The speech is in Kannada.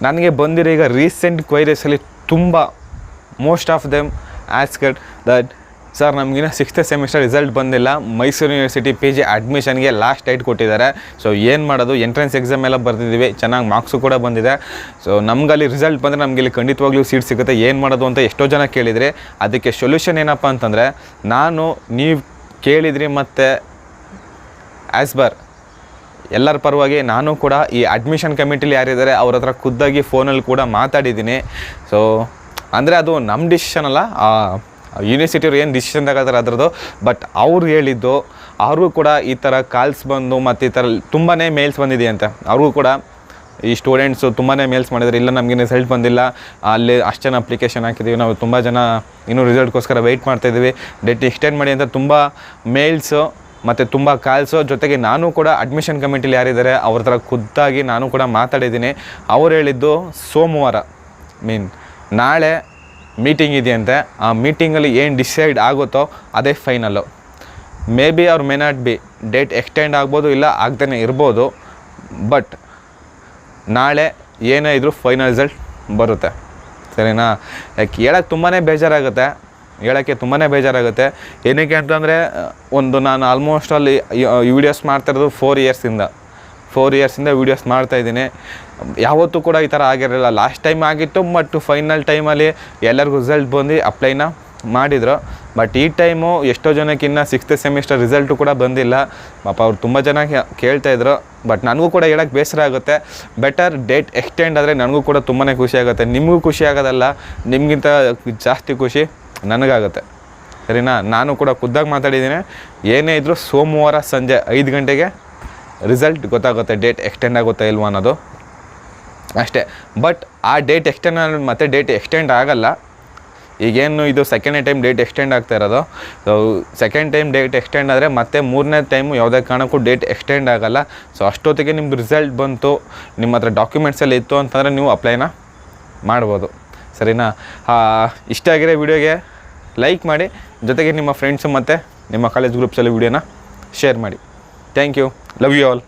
ನನಗೆ ಬಂದಿರೋ ಈಗ ರೀಸೆಂಟ್ ಕ್ವೈರೀಸಲ್ಲಿ ತುಂಬ most of them asked that sir ನಮಗಿನ್ನ 6th ಸೆಮಿಸ್ಟರ್ ರಿಸಲ್ಟ್ ಬಂದಿಲ್ಲ, ಮೈಸೂರು ಯೂನಿವರ್ಸಿಟಿ PG ಅಡ್ಮಿಷನ್ಗೆ ಲಾಸ್ಟ್ ಡೇಟ್ ಕೊಟ್ಟಿದ್ದಾರೆ. ಸೊ ಏನು ಮಾಡೋದು, ಎಂಟ್ರೆನ್ಸ್ ಎಕ್ಸಾಮ್ ಎಲ್ಲ ಬರ್ತಿದ್ದೀವಿ, ಚೆನ್ನಾಗಿ ಮಾರ್ಕ್ಸು ಕೂಡ ಬಂದಿದೆ. ಸೊ ನಮಗಲ್ಲಿ ರಿಸಲ್ಟ್ ಬಂದರೆ ನಮಗಿಲ್ಲಿ ಖಂಡಿತವಾಗ್ಲೂ ಸೀಟ್ ಸಿಗುತ್ತೆ, ಏನು ಮಾಡೋದು ಅಂತ ಎಷ್ಟೋ ಜನ ಕೇಳಿದರೆ ಅದಕ್ಕೆ ಸೊಲ್ಯೂಷನ್ ಏನಪ್ಪ ಅಂತಂದರೆ, ನೀವು ಕೇಳಿದ್ರಿ ಮತ್ತು ಆ್ಯಸ್ ಬರ್ ಎಲ್ಲರ ಪರವಾಗಿ ನಾನು ಕೂಡ ಈ ಅಡ್ಮಿಷನ್ ಕಮಿಟಿಲಿ ಯಾರಿದ್ದಾರೆ ಅವ್ರ ಹತ್ರ ಖುದ್ದಾಗಿ ಫೋನಲ್ಲಿ ಕೂಡ ಮಾತಾಡಿದ್ದೀನಿ. ಸೊ ಅಂದರೆ ಅದು ನಮ್ಮ ಡಿಸಿಷನ್ ಅಲ್ಲ, ಯೂನಿವರ್ಸಿಟಿಯವ್ರು ಏನು ಡಿಸಿಷನ್ ತಗೋತಾರೆ ಅದರದ್ದು. ಬಟ್ ಅವ್ರು ಹೇಳಿದ್ದು, ಅವ್ರಿಗೂ ಕೂಡ ಈ ಥರ ಕಾಲ್ಸ್ ಬಂದು ಮತ್ತು ಈ ಥರ ತುಂಬಾ ಮೇಲ್ಸ್ ಬಂದಿದೆಯಂತೆ. ಅವ್ರಿಗೂ ಕೂಡ ಈ ಸ್ಟೂಡೆಂಟ್ಸು ತುಂಬಾ ಮೇಲ್ಸ್ ಮಾಡಿದ್ದಾರೆ, ಇಲ್ಲ ನಮಗೆ ರಿಸಲ್ಟ್ ಬಂದಿಲ್ಲ, ಅಲ್ಲಿ ಅಷ್ಟು ಜನ ಅಪ್ಲಿಕೇಶನ್ ಹಾಕಿದ್ದೀವಿ, ನಾವು ತುಂಬ ಜನ ಇನ್ನೂ ರಿಸಲ್ಟ್ಗೋಸ್ಕರ ವೆಯ್ಟ್ ಮಾಡ್ತಾಯಿದ್ದೀವಿ, ಡೇಟ್ ಎಕ್ಸ್ಟೆಂಡ್ ಮಾಡಿ ಅಂತ ತುಂಬ ಮೇಲ್ಸು ಮತ್ತು ತುಂಬ ಕಾಲ್ಸು. ಜೊತೆಗೆ ನಾನು ಕೂಡ ಅಡ್ಮಿಷನ್ ಕಮಿಟಿಲಿ ಯಾರಿದ್ದಾರೆ ಅವ್ರ ಹತ್ರ ಖುದ್ದಾಗಿ ನಾನು ಕೂಡ ಮಾತಾಡಿದ್ದೀನಿ. ಅವ್ರು ಹೇಳಿದ್ದು ಸೋಮವಾರ ನಾಳೆ ಮೀಟಿಂಗ್ ಇದೆಯಂತೆ, ಆ ಮೀಟಿಂಗಲ್ಲಿ ಏನು ಡಿಸೈಡ್ ಆಗುತ್ತೋ ಅದೇ ಫೈನಲ್ಲು. ಮೇ ಬಿ ಅವ್ರು may not be, date extend ಆಗ್ಬೋದು, ಇಲ್ಲ ಆಗ್ದೇ ಇರ್ಬೋದು. ಬಟ್ ನಾಳೆ ಏನೇ ಇದ್ರೂ ಫೈನಲ್ ರಿಸಲ್ಟ್ ಬರುತ್ತೆ, ಸರಿನಾ? ಯಾಕೆ ಹೇಳೋಕ್ಕೆ ತುಂಬಾ ಬೇಜಾರಾಗುತ್ತೆ. ಏನಕ್ಕೆ ಅಂತಂದರೆ ನಾನು ಆಲ್ಮೋಸ್ಟ್ ಅಲ್ಲಿ ವೀಡಿಯೋಸ್ ಮಾಡ್ತಾಯಿರೋದು 4 ಇಯರ್ಸಿಂದ ವೀಡಿಯೋಸ್ ಮಾಡ್ತಾಯಿದ್ದೀನಿ. ಯಾವತ್ತೂ ಕೂಡ ಈ ಥರ ಆಗಿರಲಿಲ್ಲ. ಲಾಸ್ಟ್ ಟೈಮ್ ಆಗಿತ್ತು, ಬಟ್ ಫೈನಲ್ ಟೈಮಲ್ಲಿ ಎಲ್ಲರಿಗೂ ರಿಸಲ್ಟ್ ಬಂದು ಅಪ್ಲೈನ ಮಾಡಿದರು. ಬಟ್ ಈ ಟೈಮು ಎಷ್ಟೋ ಜನಕ್ಕಿನ್ನ 6th ಸೆಮಿಸ್ಟರ್ ರಿಸಲ್ಟು ಕೂಡ ಬಂದಿಲ್ಲ. ಪಾಪ ಅವ್ರು ತುಂಬ ಜನ ಕೇಳ್ತಾಯಿದ್ರು. ಬಟ್ ನನಗೂ ಕೂಡ ಹೇಳೋಕ್ಕೆ ಬೇಸರ ಆಗುತ್ತೆ. ಬೆಟರ್ ಡೇಟ್ ಎಕ್ಸ್ಟೆಂಡ್ ಆದರೆ ನನಗೂ ಕೂಡ ತುಂಬಾ ಖುಷಿ ಆಗುತ್ತೆ. ನಿಮಗೂ ಖುಷಿ ಆಗೋದಲ್ಲ, ನಿಮಗಿಂತ ಜಾಸ್ತಿ ಖುಷಿ ನನಗಾಗುತ್ತೆ, ಸರಿನಾ? ನಾನು ಕೂಡ ಖುದ್ದಾಗಿ ಮಾತಾಡಿದ್ದೀನಿ. ಏನೇ ಇದ್ದರೂ ಸೋಮವಾರ ಸಂಜೆ 5 ಗಂಟೆಗೆ ರಿಸಲ್ಟ್ ಗೊತ್ತಾಗುತ್ತೆ, ಡೇಟ್ ಎಕ್ಸ್ಟೆಂಡ್ ಆಗುತ್ತಾ ಇಲ್ವಾ ಅನ್ನೋದು ಅಷ್ಟೇ. ಬಟ್ ಆ ಡೇಟ್ ಎಕ್ಸ್ಟೆಂಡ್ ಆಗಲ್ಲ. ಈಗೇನು ಇದು ಸೆಕೆಂಡ್ನೇ ಟೈಮ್ ಡೇಟ್ ಎಕ್ಸ್ಟೆಂಡ್ ಆಗ್ತಾ ಇರೋದು. So second time date extend ಆದರೆ ಮತ್ತೆ 3ನೇ ಟೈಮು ಯಾವುದೇ ಕಾರಣಕ್ಕೂ ಡೇಟ್ ಎಕ್ಸ್ಟೆಂಡ್ ಆಗೋಲ್ಲ. ಸೊ ಅಷ್ಟೊತ್ತಿಗೆ ನಿಮ್ಗೆ ರಿಸಲ್ಟ್ ಬಂತು, ನಿಮ್ಮ ಹತ್ರ ಡಾಕ್ಯುಮೆಂಟ್ಸಲ್ಲಿ ಇತ್ತು ಅಂತಂದರೆ ನೀವು ಅಪ್ಲೈನ ಮಾಡ್ಬೋದು, ಸರಿನಾ? ಇಷ್ಟ ಆಗಿರೋ ವಿಡಿಯೋಗೆ ಲೈಕ್ ಮಾಡಿ, ಜೊತೆಗೆ ನಿಮ್ಮ ಫ್ರೆಂಡ್ಸು ಮತ್ತು ನಿಮ್ಮ ಕಾಲೇಜ್ ಗ್ರೂಪ್ಸಲ್ಲಿ ವಿಡಿಯೋನ ಶೇರ್ ಮಾಡಿ. Thank you, love you all.